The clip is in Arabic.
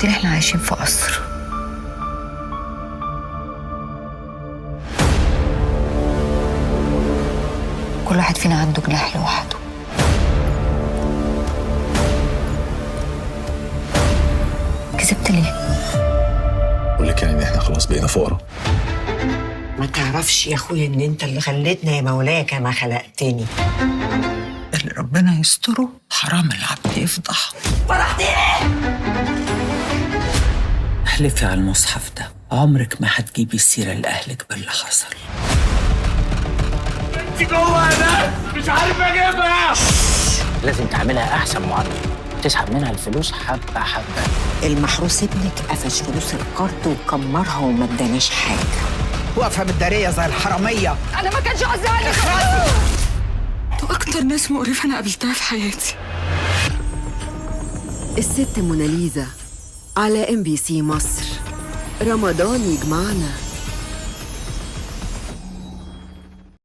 فاكرين احنا عايشين في قصر. كل واحد فينا عنده جناح لوحده. كسبت ليه؟ بقول لك يعني احنا خلاص بقينا فقراء. ما تعرفش يا اخويا ان انت اللي خليتنا يا مولاي كما خلقتني. اللي ربنا يستره حرام العبد يفضح. احلفي على المصحف ده عمرك ما هتجيبي سيرة لأهلك باللي حصل. انت جوه يا ناس مش عارف اجيبها. لازم تعملها احسن معامله، تسحب منها الفلوس حبه حبه. المحروس ابنك قفش فلوس القرض وكمرها وما اداناش حاجه. واقفة بالدارية زي الحرامية. انا ما كانش قصدي عليك. انتوا اكتر ناس مقرفة انا قابلتها في حياتي. الست موناليزا على MBC مصر. رمضان يجمعنا.